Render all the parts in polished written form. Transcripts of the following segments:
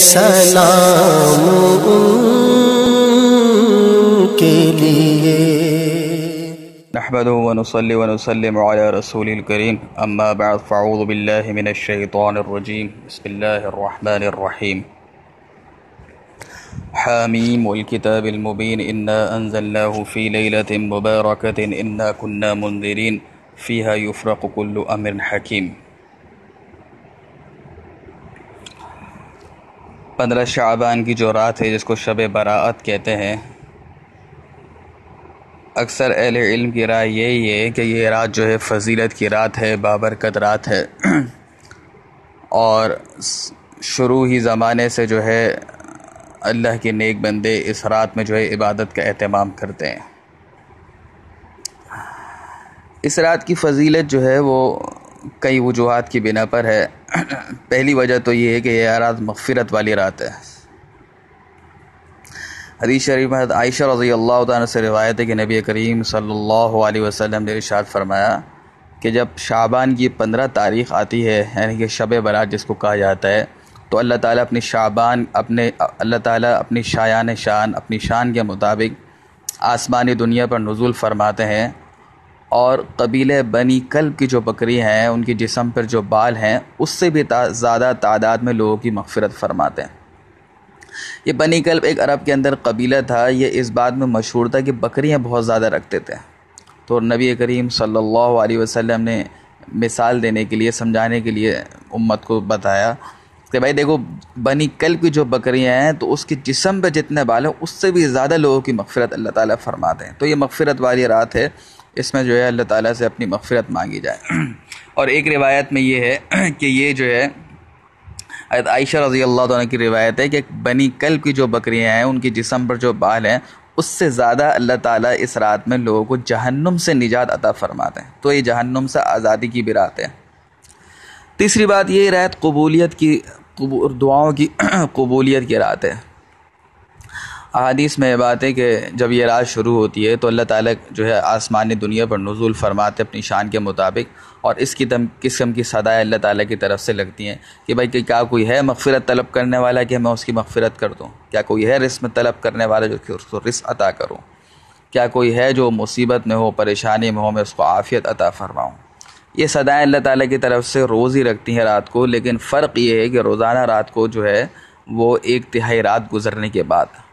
سلام ان کے لیے۔ نحمده ونصلي ونسلم على رسول الكريم اما بعد فاعوذ بالله من الشيطان الرجيم بسم الله الرحمن الرحيم حاميم والكتاب المبين إنا أنزلناه في ليلة مباركة إنا كنا منذرين فيها يفرق كل أمر حكيم۔ 15 شعبان کی جو رات ہے جس کو شب براءت کہتے ہیں، اکثر اہل علم کی رائے یہی ہے کہ یہ رات جو ہے فضیلت کی رات ہے، بابرکت رات ہے، اور شروع ہی زمانے سے جو ہے اللہ کے نیک بندے اس رات میں جو ہے عبادت کا اہتمام کرتے ہیں۔ اس رات کی فضیلت جو ہے وہ کئی وجوہات کی بنا پر ہے۔ پہلی وجہ تو یہ ہے کہ یہ رات مغفرت والی رات ہے۔ حدیث شریف میں عائشہ رضی اللہ تعالیٰ سے روایت ہے کہ نبی کریم صلی اللہ علیہ وسلم نے ارشاد فرمایا کہ جب شعبان کی 15 تاریخ آتی ہے، یعنی کہ شب برات جس کو کہا جاتا ہے، تو اللہ تعالیٰ اپنی شایان شان، اپنی شان کے مطابق آسمانی دنیا پر نزول فرماتے ہیں، اور قبیلہ بنی کلب کی جو بکری ہیں، ان کے جسم پر جو بال ہیں، اس سے بھی زیادہ تعداد میں لوگوں کی مغفرت فرماتے ہیں۔ یہ بنی کلب ایک عرب کے اندر قبیلہ تھا، یہ اس بات میں مشہور تھا کہ بکریاں بہت زیادہ رکھتے تھے، تو نبی کریم صلی اللہ علیہ وسلم نے مثال دینے کے لیے، سمجھانے کے لیے امت کو بتایا کہ بھائی دیکھو، بنی کلب کی جو بکریاں ہیں تو اس کے جسم پہ جتنے بال ہیں اس سے بھی زیادہ لوگوں کی مغفرت اللہ تعالیٰ فرماتے ہیں۔ تو یہ مغفرت والی رات ہے، اس میں جو ہے اللہ تعالیٰ سے اپنی مغفرت مانگی جائے۔ اور ایک روایت میں یہ ہے کہ یہ جو ہے حضرت عائشہ رضی اللہ عنہ کی روایت ہے کہ بنی کلب کی جو بکریاں ہیں ان کی جسم پر جو بال ہیں اس سے زیادہ اللہ تعالیٰ اس رات میں لوگوں کو جہنم سے نجات عطا فرماتے ہیں، تو یہ جہنم سے آزادی کی بھی رات ہے۔ تیسری بات یہ رات قبولیت کی، دعاؤں کی قبولیت کی رات ہے۔ احادیث میں یہ بات ہے کہ جب یہ رات شروع ہوتی ہے تو اللہ تعالیٰ جو ہے آسمانی دنیا پر نزول فرماتے اپنی شان کے مطابق، اور اس قسم کی صدائیں اللہ تعالیٰ کی طرف سے لگتی ہیں کہ بھائی کہ کیا کوئی ہے مغفرت طلب کرنے والا کہ میں اس کی مغفرت کر دوں؟ کیا کوئی ہے رزق طلب کرنے والا جو کہ اس کو رزق عطا کروں؟ کیا کوئی ہے جو مصیبت میں ہو، پریشانی میں ہو، میں اس کو عافیت عطا فرماؤں؟ یہ صدائیں اللہ تعالیٰ کی طرف سے روز ہی رکھتی ہیں رات کو، لیکن فرق یہ ہے کہ روزانہ رات کو جو ہے وہ 1/3 رات گزرنے کے بعد،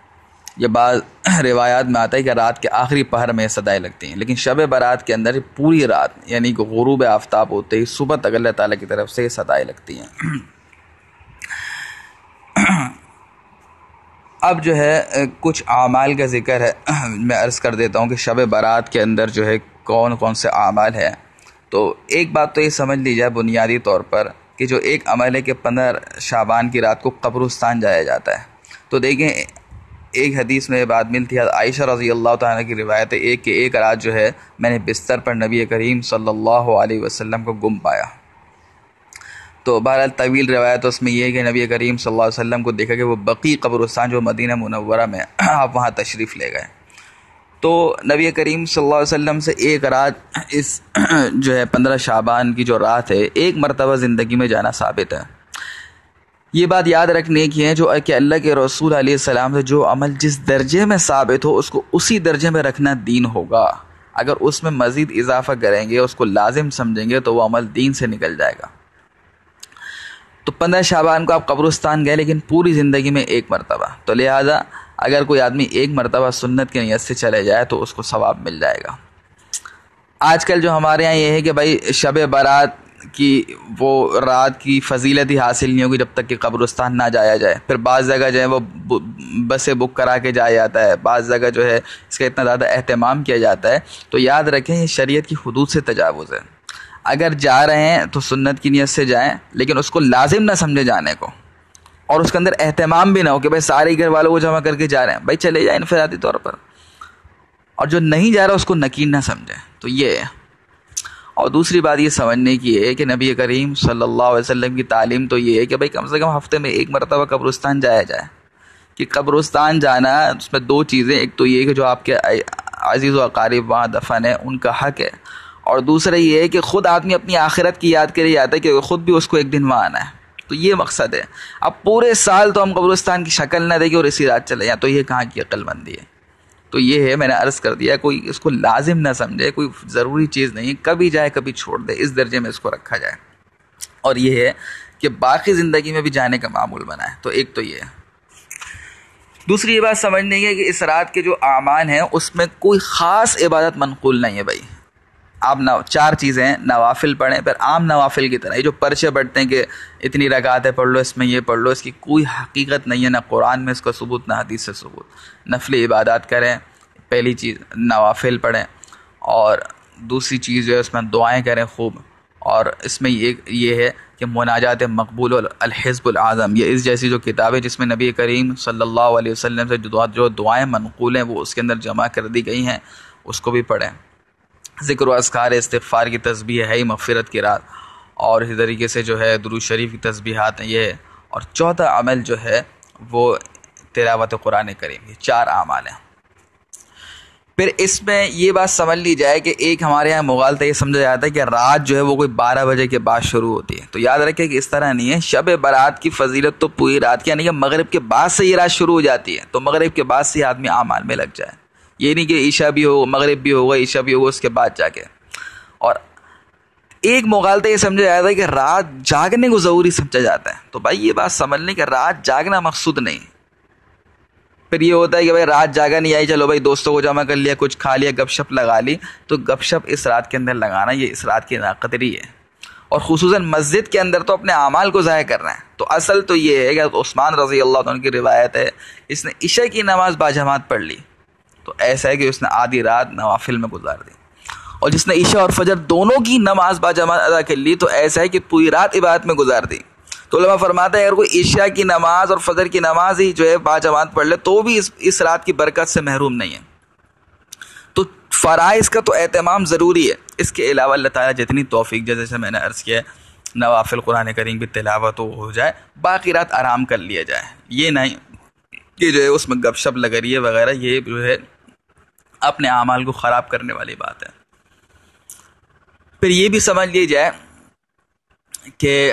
یہ بعض روایات میں آتا ہے کہ رات کے آخری پہر میں صدائیں لگتی ہیں، لیکن شب برات کے اندر پوری رات یعنی کہ غروب آفتاب ہوتے ہی صبح تک اللہ تعالیٰ کی طرف سے صدائیں لگتی ہیں۔ اب جو ہے کچھ اعمال کا ذکر ہے، میں عرض کر دیتا ہوں کہ شب برات کے اندر جو ہے کون کون سے اعمال ہیں۔ تو ایک بات تو یہ سمجھ لی جائے بنیادی طور پر کہ جو ایک عمل ہے کہ 15 شعبان کی رات کو قبرستان جایا جاتا ہے۔ تو دیکھیں ایک حدیث میں یہ بات ملتی ہے، عائشہ رضی اللہ تعالیٰ کی روایت ہے ایک رات جو ہے میں نے بستر پر نبی کریم صلی اللہ علیہ وسلم کو گم پایا۔ تو بہرحال طویل روایت اس میں یہ ہے کہ نبی کریم صلی اللہ علیہ وسلم کو دیکھا کہ وہ بقیع قبرستان جو مدینہ منورہ میں آپ وہاں تشریف لے گئے۔ تو نبی کریم صلی اللہ علیہ وسلم سے ایک رات اس جو ہے 15 شعبان کی جو رات ہے ایک مرتبہ زندگی میں جانا ثابت ہے۔ یہ بات یاد رکھنے کی ہے جو کہ اللہ کے رسول علیہ السلام سے جو عمل جس درجے میں ثابت ہو اس کو اسی درجے میں رکھنا دین ہوگا۔ اگر اس میں مزید اضافہ کریں گے، اس کو لازم سمجھیں گے تو وہ عمل دین سے نکل جائے گا۔ تو 15 شعبان کو آپ قبرستان گئے لیکن پوری زندگی میں ایک مرتبہ، تو لہٰذا اگر کوئی آدمی ایک مرتبہ سنت کی نیت سے چلے جائے تو اس کو ثواب مل جائے گا۔ آج کل جو ہمارے ہاں یہ ہے کہ بھائی شب برات کی وہ رات کی فضیلت ہی حاصل نہیں ہوگی جب تک کہ قبرستان نہ جایا جائے۔ پھر بعض جگہ جو ہے وہ بسیں بک کرا کے جایا جاتا ہے، بعض جگہ جو ہے اس کا اتنا زیادہ اہتمام کیا جاتا ہے۔ تو یاد رکھیں یہ شریعت کی حدود سے تجاوز ہے۔ اگر جا رہے ہیں تو سنت کی نیت سے جائیں، لیکن اس کو لازم نہ سمجھے جانے کو، اور اس کے اندر اہتمام بھی نہ ہو کہ بھائی سارے گھر والوں کو جمع کر کے جا رہے ہیں، بھائی چلے جائیں انفرادی طور پر، اور جو نہیں جا رہا اس کو نکیر نہ سمجھیں۔ تو یہ ہے۔ اور دوسری بات یہ سمجھنے کی ہے کہ نبی کریم صلی اللہ علیہ وسلم کی تعلیم تو یہ ہے کہ بھائی کم سے کم ہفتے میں ایک مرتبہ قبرستان جایا جائے۔ کہ قبرستان جانا اس میں 2 چیزیں، ایک تو یہ کہ جو آپ کے عزیز و اقارب وہاں دفن ہیں ان کا حق ہے، اور دوسرا یہ ہے کہ خود آدمی اپنی آخرت کی یاد کے لیے آتا ہے کہ خود بھی اس کو ایک دن وہاں آنا ہے۔ تو یہ مقصد ہے. اب پورے سال تو ہم قبرستان کی شکل نہ دیکھیں اور اسی رات چلے جائیں، تو یہ کہاں کی عقل مندی ہے؟ تو یہ ہے، میں نے عرض کر دیا، کوئی اس کو لازم نہ سمجھے، کوئی ضروری چیز نہیں، کبھی جائے کبھی چھوڑ دے، اس درجے میں اس کو رکھا جائے. اور یہ ہے کہ باقی زندگی میں بھی جانے کا معمول بنا ہے. تو ایک تو یہ ہے. دوسری یہ بات سمجھنی ہے کہ اس رات کے جو اعمال ہیں اس میں کوئی خاص عبادت منقول نہیں ہے. بھائی آپ 4 چیزیں ہیں، نوافل پڑھیں، پھر عام نوافل کی طرح یہ جو پرچے بڑھتے ہیں کہ اتنی رکعتیں پڑھ لو، اس میں یہ پڑھ لو، اس کی کوئی حقیقت نہیں ہے، نہ قرآن میں اس کا ثبوت نہ حدیث سے ثبوت. نفلی عبادات کریں، پہلی چیز نوافل پڑھیں، اور دوسری چیز جو ہے اس میں دعائیں کریں خوب. اور اس میں یہ ہے کہ مناجات مقبول الحزب العظم، یہ اس جیسی جو کتابیں جس میں نبی کریم صلی اللہ علیہ وسلم سے جو دعائیں منقول ہیں وہ اس کے اندر جمع کر دی گئی ہیں، اس کو بھی پڑھیں. ذکر و اذکار استغفار کی تسبیح ہے ہی مغفرت کی رات، اور اسی طریقے سے جو ہے درود شریف کی تسبیحات ہیں یہ ہے. اور چوتھا عمل جو ہے وہ تلاوت قرآن کریم. یہ 4 اعمال ہیں. پھر اس میں یہ بات سمجھ لی جائے کہ ایک ہمارے یہاں مغالطہ یہ سمجھا جاتا ہے کہ رات جو ہے وہ کوئی 12 بجے کے بعد شروع ہوتی ہے. تو یاد رکھیں کہ اس طرح نہیں ہے. شب برات کی فضیلت تو پوری رات کی، یعنی کہ مغرب کے بعد سے یہ رات شروع ہو جاتی ہے، تو مغرب کے بعد سے آدمی اعمال میں لگ جائے. یہ نہیں کہ عشاء بھی ہو، مغرب بھی ہوگا، عشاء بھی ہوگا، اس کے بعد جا کے. اور ایک مغالطہ یہ سمجھا جاتا ہے کہ رات جاگنے کو ضروری سمجھا جاتا ہے. تو بھائی یہ بات سمجھ لیں کہ رات جاگنا مقصود نہیں. پھر یہ ہوتا ہے کہ بھائی رات جاگا نہیں آئی، چلو بھائی دوستوں کو جمع کر لیا، کچھ کھا لیا، گپ شپ لگا لی. تو گپ شپ اس رات کے اندر لگانا یہ اس رات کی ناقدری ہے. اور خصوصاً مسجد کے اندر تو اپنے اعمال کو ضائع کرنا ہے. تو اصل تو یہ ہے کہ عثمان رضی اللہ عنہ کی روایت ہے، اس نے عشاء کی نماز باجماعت پڑھ لی تو ایسا ہے کہ اس نے آدھی رات نوافل میں گزار دی. اور جس نے عشاء اور فجر دونوں کی نماز باجماعت ادا کر لی تو ایسا ہے کہ پوری رات عبادت میں گزار دی. تو علماء فرماتے ہیں اگر کوئی عشاء کی نماز اور فجر کی نماز ہی جو ہے باجماعت پڑھ لے تو بھی اس رات کی برکت سے محروم نہیں ہے. تو فرائض کا تو اہتمام ضروری ہے. اس کے علاوہ اللہ تعالیٰ جتنی توفیق دے، جیسے میں نے عرض کیا نوافل قرآن کریم کی تلاوت ہو جائے، باقی رات آرام کر لیا جائے. یہ نہیں کہ جو ہے اس میں گپ شپ لگ رہی ہے وغیرہ، یہ جو ہے اپنے اعمال کو خراب کرنے والی بات ہے. پھر یہ بھی سمجھ لی جائے کہ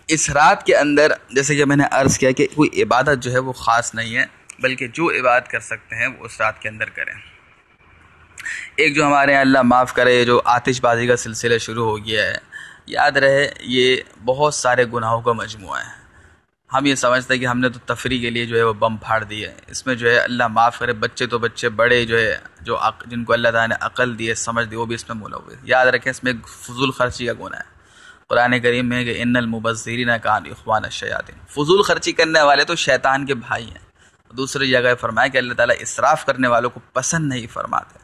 اس رات کے اندر جیسے کہ میں نے عرض کیا کہ کوئی عبادت جو ہے وہ خاص نہیں ہے، بلکہ جو عبادت کر سکتے ہیں وہ اس رات کے اندر کریں. ایک جو ہمارے یہاں اللہ معاف کرے جو آتش بازی کا سلسلہ شروع ہو گیا ہے، یاد رہے یہ بہت سارے گناہوں کا مجموعہ ہے. ہم یہ سمجھتے ہیں کہ ہم نے تو تفریح کے لیے جو ہے وہ بم پھاڑ دیے. اس میں جو ہے اللہ معاف کرے بچے تو بچے، بڑے جو ہے جن کو اللہ تعالیٰ نے عقل دی ہے، سمجھ دی، وہ بھی اس میں ملوث. یاد رکھیں اس میں ایک فضول خرچی کا گناہ ہے. قرآن کریم میں کہ ان المبذرین کانوا اخوان الشیاطین، فضول خرچی کرنے والے تو شیطان کے بھائی ہیں. دوسری جگہ فرمایا کہ اللہ تعالیٰ اسراف کرنے والوں کو پسند نہیں فرماتے.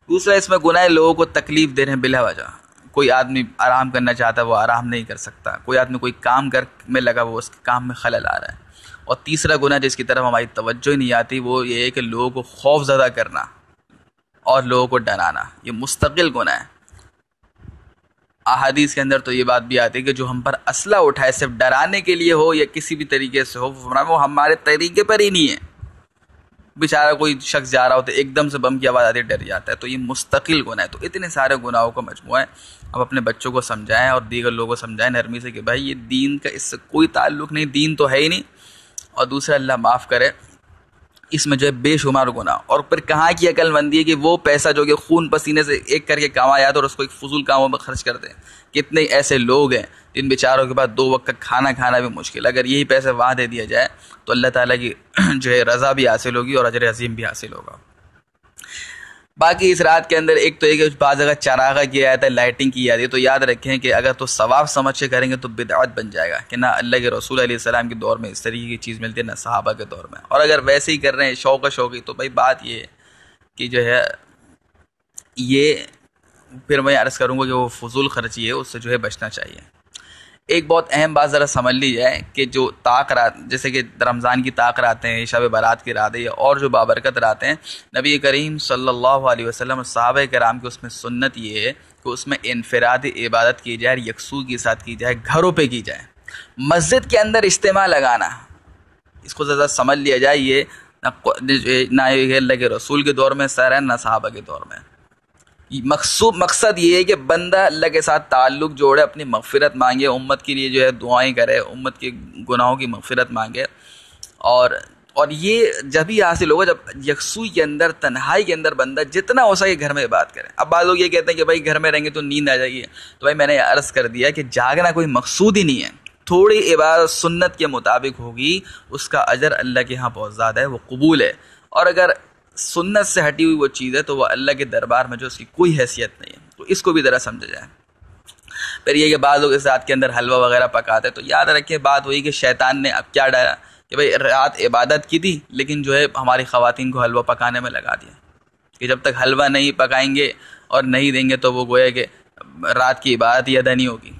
دوسرا اس میں گناہ لوگوں کو تکلیف دے رہے ہیں بلا وجہ. کوئی آدمی آرام کرنا چاہتا ہے وہ آرام نہیں کر سکتا، کوئی آدمی کوئی کام میں لگا وہ اس کے کام میں خلل آ رہا ہے. اور تیسرا گناہ جس کی طرف ہماری توجہ ہی نہیں آتی وہ یہ ہے کہ لوگوں کو خوف زدہ کرنا اور لوگوں کو ڈرانا. یہ مستقل گناہ ہے. احادیث کے اندر تو یہ بات بھی آتی ہے کہ جو ہم پر اسلحہ اٹھائے صرف ڈرانے کے لیے ہو یا کسی بھی طریقے سے ہو، وہ ہمارے طریقے پر ہی نہیں ہے. بیچارہ کوئی شخص جا رہا ہوتا ہے ایک دم سے بم کی آواز آتی ہے ڈر جاتا ہے. تو یہ مستقل گناہ ہے. تو اتنے سارے گناہوں کا مجموعہ ہے. اب اپنے بچوں کو سمجھائیں اور دیگر لوگوں کو سمجھائیں نرمی سے کہ بھائی یہ دین کا اس سے کوئی تعلق نہیں، دین تو ہے ہی نہیں. اور دوسرا اللہ معاف کرے اس میں جو ہے بے شمار گناہ. اور پھر کہاں کی عقل مندی ہے کہ وہ پیسہ جو کہ خون پسینے سے ایک کر کے کمایا اور اس کو ایک فضول کاموں میں خرچ کر دیں. کتنے ایسے لوگ ہیں جن بیچاروں کے بعد 2 وقت کا کھانا کھانا بھی مشکل. اگر یہی پیسے وہاں دے دیا جائے تو اللہ تعالیٰ کی جو ہے رضا بھی حاصل ہوگی اور اجر عظیم بھی حاصل ہوگا. باقی اس رات کے اندر ایک تو ایک بعض اگر چراغا کیا جاتا ہے، لائٹنگ کی جاتی ہے، تو یاد رکھیں کہ اگر تو ثواب سمجھ کے کریں گے تو بدعت بن جائے گا کہ نہ اللہ کے رسول علیہ السلام کے دور میں اس طریقے کی چیز ملتی ہے، نہ صحابہ کے دور میں. اور اگر ویسے ہی کر رہے ہیں شوقی تو بھائی بات یہ ہے کہ جو ہے یہ پھر میں عرض کروں گا کہ وہ فضول خرچی ہے، اس سے جو ہے بچنا چاہیے. ایک بہت اہم بات ذرا سمجھ لی جائے کہ جو طاق رات جیسے کہ رمضان کی طاق راتیں ہیں، شب برات کی راتیں اور جو بابرکت راتیں ہیں، نبی کریم صلی اللہ علیہ وسلم اور صحابہ کرام کی اس میں سنت یہ ہے کہ اس میں انفرادی عبادت کی جائے، یکسو کے ساتھ کی جائے، گھروں پہ کی جائے. مسجد کے اندر اجتماع لگانا اس کو ذرا سمجھ لیا جائے، یہ نہ اللہ کے رسول کے دور میں سر ہے نہ صحابہ کے دور میں. مقصد یہ ہے کہ بندہ اللہ کے ساتھ تعلق جوڑے، اپنی مغفرت مانگے، امت کے لیے جو ہے دعائیں کرے، امت کے گناہوں کی مغفرت مانگے، اور یہ جب ہی حاصل ہوگا جب یکسوئی کے اندر، تنہائی کے اندر بندہ جتنا ہو سکے گھر میں عبادت کرے۔ اب بعض لوگ یہ کہتے ہیں کہ بھائی گھر میں رہیں گے تو نیند آ جائے گی، تو بھائی میں نے عرض کر دیا کہ جاگنا کوئی مقصود ہی نہیں ہے، تھوڑی عبادت سنت کے مطابق ہوگی، اس کا اجر اللہ کے ہاں بہت زیادہ ہے، وہ قبول ہے، اور اگر سنت سے ہٹی ہوئی وہ چیز ہے تو وہ اللہ کے دربار میں جو اس کی کوئی حیثیت نہیں ہے، تو اس کو بھی ذرا سمجھا جائے۔ پھر یہ کہ بعض لوگ اس رات کے اندر حلوہ وغیرہ پکاتے، تو یاد رکھیں بات ہوئی کہ شیطان نے اب کیا ڈالا کہ بھئی رات عبادت کی تھی لیکن جو ہے ہماری خواتین کو حلوہ پکانے میں لگا دیا کہ جب تک حلوہ نہیں پکائیں گے اور نہیں دیں گے تو وہ گویا کہ رات کی عبادت ہی ادا نہیں ہوگی۔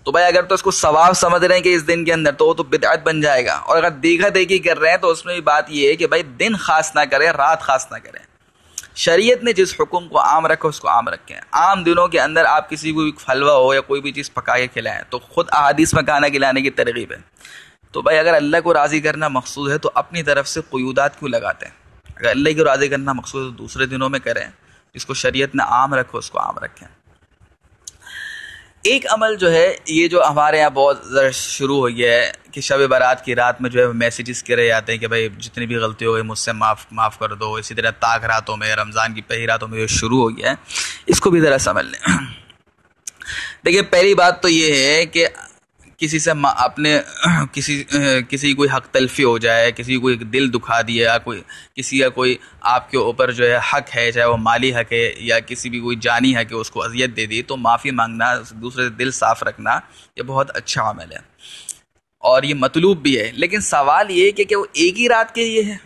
تو بھائی اگر تو اس کو ثواب سمجھ رہے ہیں کہ اس دن کے اندر تو وہ تو بدعت بن جائے گا، اور اگر دیکھا دیکھی کر رہے ہیں تو اس میں بھی بات یہ ہے کہ بھائی دن خاص نہ کریں، رات خاص نہ کریں۔ شریعت نے جس حکم کو عام رکھا اس کو عام رکھیں۔ عام دنوں کے اندر آپ کسی کو حلوہ ہو یا کوئی بھی چیز پکا کے کھلائیں تو خود احادیث میں کھانا کھلانے کی ترغیب ہے۔ تو بھائی اگر اللہ کو راضی کرنا مقصود ہے تو اپنی طرف سے قیودات کیوں لگاتے ہیں؟ اگر اللہ کو راضی کرنا مقصود ہے تو دوسرے دنوں میں کریں، جس کو شریعت نے عام رکھو اس کو عام رکھیں۔ ایک عمل جو ہے یہ جو ہمارے یہاں بہت شروع ہو گیا ہے کہ شب برات کی رات میں جو ہے میسیجز کے رہے آتے ہیں کہ بھائی جتنی بھی غلطی ہو گئی مجھ سے معاف کر دو، اسی طرح طاق راتوں میں، رمضان کی پہلی راتوں میں جو شروع ہو گیا ہے، اس کو بھی ذرا سمجھ لیں۔ دیکھیے پہلی بات تو یہ ہے کہ کسی سے اپنے کسی کوئی حق تلفی ہو جائے، کسی کوئی دل دکھا دیا، کسی کا کوئی آپ کے اوپر جو ہے حق ہے، چاہے وہ مالی حق ہے یا کسی بھی کوئی جانی حق ہے، اس کو اذیت دے دی تو معافی مانگنا، دوسرے سے دل صاف رکھنا یہ بہت اچھا عمل ہے اور یہ مطلوب بھی ہے۔ لیکن سوال یہ ہے کہ وہ ایک ہی رات کے لیے ہے؟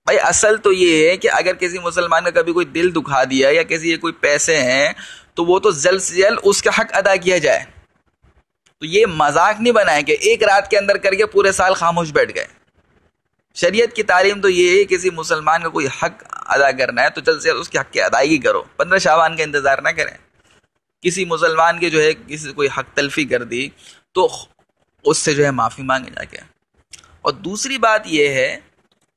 بھائی اصل تو یہ ہے کہ اگر کسی مسلمان کا کبھی کوئی دل دکھا دیا یا کسی کے کوئی پیسے ہیں تو وہ تو جلد سے جلد اس کا حق ادا کیا جائے۔ تو یہ مذاق نہیں بنائے کہ ایک رات کے اندر کر کے پورے سال خاموش بیٹھ گئے۔ شریعت کی تعلیم تو یہ ہے کسی مسلمان کا کوئی حق ادا کرنا ہے تو جلد سے جلد اس کے حق کی ادائیگی کرو، 15 شعبان کا انتظار نہ کریں۔ کسی مسلمان کے جو ہے کسی کوئی حق تلفی کر دی تو اس سے جو ہے معافی مانگے جا کے۔ اور دوسری بات یہ ہے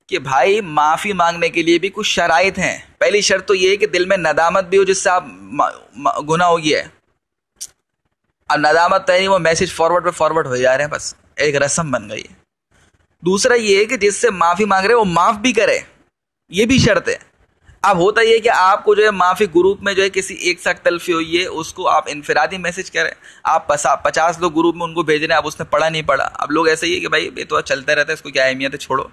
کہ بھائی معافی مانگنے کے لیے بھی کچھ شرائط ہیں۔ پہلی شرط تو یہ ہے کہ دل میں ندامت بھی ہو جس سے آپ گناہ ہو گیا ہے۔ اب ندامت تو نہیں، وہ میسج فارورڈ پہ فارورڈ ہو جا رہے ہیں، بس ایک رسم بن گئی ہے۔ دوسرا یہ ہے کہ جس سے معافی مانگ رہے وہ معاف بھی کرے، یہ بھی شرط ہے۔ اب ہوتا یہ کہ آپ کو جو ہے معافی گروپ میں جو ہے کسی ایک سے تلفی ہوئی ہے اس کو آپ انفرادی میسج کریں، آپ 50 لوگ گروپ میں ان کو بھیج رہے ہیں، اب اس نے پڑھا نہیں پڑھا، اب لوگ ایسے ہی ہے کہ بھائی یہ تو چلتا رہتا ہے، اس کو کیا اہمیت ہے، چھوڑو۔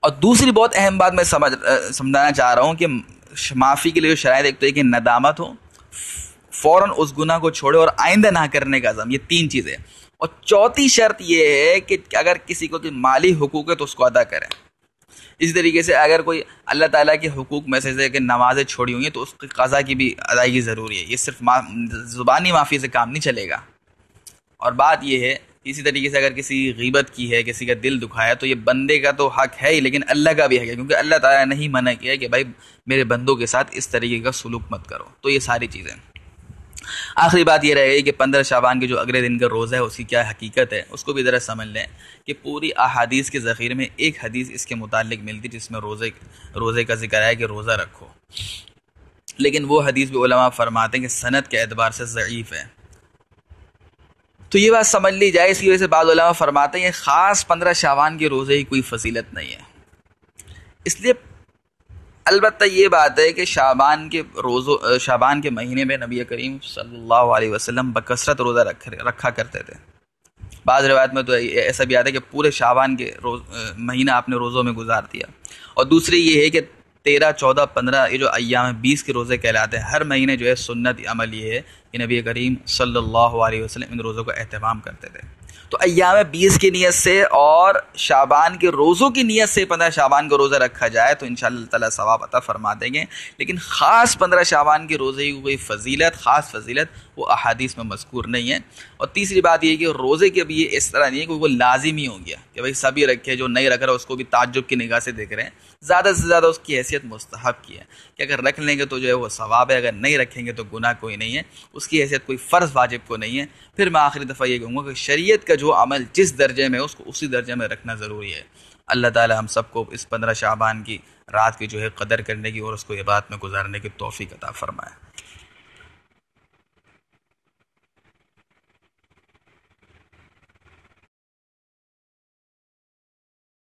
اور دوسری بہت اہم بات میں سمجھانا چاہ رہا ہوں کہ معافی کے لیے جو شرائط، ایک تو یہ کہ ندامت ہو، فوراً اس گناہ کو چھوڑے اور آئندہ نہ کرنے کا عزم، یہ 3 چیزیں۔ اور چوتھی شرط یہ ہے کہ اگر کسی کو مالی حقوق ہے تو اس کو ادا کریں۔ اسی طریقے سے اگر کوئی اللہ تعالیٰ کے حقوق میں سے کہ نمازیں چھوڑی ہوئی ہیں تو اس کی قضا کی بھی ادائیگی ضروری ہے، یہ صرف زبانی معافی سے کام نہیں چلے گا۔ اور بات یہ ہے اسی طریقے سے اگر کسی غیبت کی ہے، کسی کا دل دکھایا تو یہ بندے کا تو حق ہے ہی لیکن اللہ کا بھی حق ہے، کیونکہ اللہ تعالیٰ نے ہی منع کیا ہے کہ بھائی میرے بندوں کے ساتھ اس طریقے کا سلوک مت کرو۔ تو یہ ساری چیزیں۔ آخری بات یہ رہے گی کہ 15 شعبان کے جو اگلے دن کا روزہ ہے اس کی کیا حقیقت ہے، اس کو بھی ذرا سمجھ لیں کہ پوری احادیث کے ذخیرے میں ایک حدیث اس کے متعلق ملتی جس میں روزے کا ذکر ہے کہ روزہ رکھو، لیکن وہ حدیث بھی علماء فرماتے ہیں کہ سند کے اعتبار سے ضعیف ہے۔ تو یہ بات سمجھ لی جائے، اس کی وجہ سے بعض علماء فرماتے ہیں خاص 15 شعبان کے روزے کی کوئی فضیلت نہیں ہے۔ اس لیے البتہ یہ بات ہے کہ شعبان کے مہینے میں نبی کریم صلی اللہ علیہ وسلم بکثرت روزہ رکھا کرتے تھے۔ بعض روایت میں تو ایسا بھی آتا ہے کہ پورے شعبان کے مہینہ آپ نے روزوں میں گزار دیا۔ اور دوسری یہ ہے کہ 13، 14، 15 یہ جو ایام 20 کے روزے کہلاتے ہیں، ہر مہینے جو ہے سنت عمل یہ ہے کہ نبی کریم صلی اللہ علیہ وسلم ان روزوں کا اہتمام کرتے تھے۔ تو ایام 20 کی نیت سے اور شعبان کے روزوں کی نیت سے 15 شعبان کا روزہ رکھا جائے تو انشاءاللہ تعالیٰ ثواب عطا فرما دیں گے، لیکن خاص 15 شعبان کے روزے کی کوئی خاص فضیلت وہ احادیث میں مذکور نہیں ہے۔ اور تیسری بات یہ کہ روزے کے بھی یہ اس طرح نہیں ہے کہ وہ لازمی ہو گیا کہ بھائی سبھی رکھے، جو نہیں رکھ رہا اس کو بھی تعجب کی نگاہ سے دیکھ رہے ہیں۔ زیادہ سے زیادہ اس کی حیثیت مستحب کی ہے کہ اگر رکھ لیں گے تو جو ہے وہ ثواب ہے، اگر نہیں رکھیں گے تو گناہ کوئی نہیں ہے، اس کی حیثیت کوئی فرض واجب کو نہیں ہے۔ پھر میں آخری دفعہ یہ کہوں گا کہ شریعت کا جو عمل جس درجے میں اس کو اسی درجے میں رکھنا ضروری ہے۔ اللہ تعالی ہم سب کو اس 15 شعبان کی رات کی جو ہے قدر کرنے کی اور اس کو عبادت میں گزارنے کی توفیق عطا فرمائے۔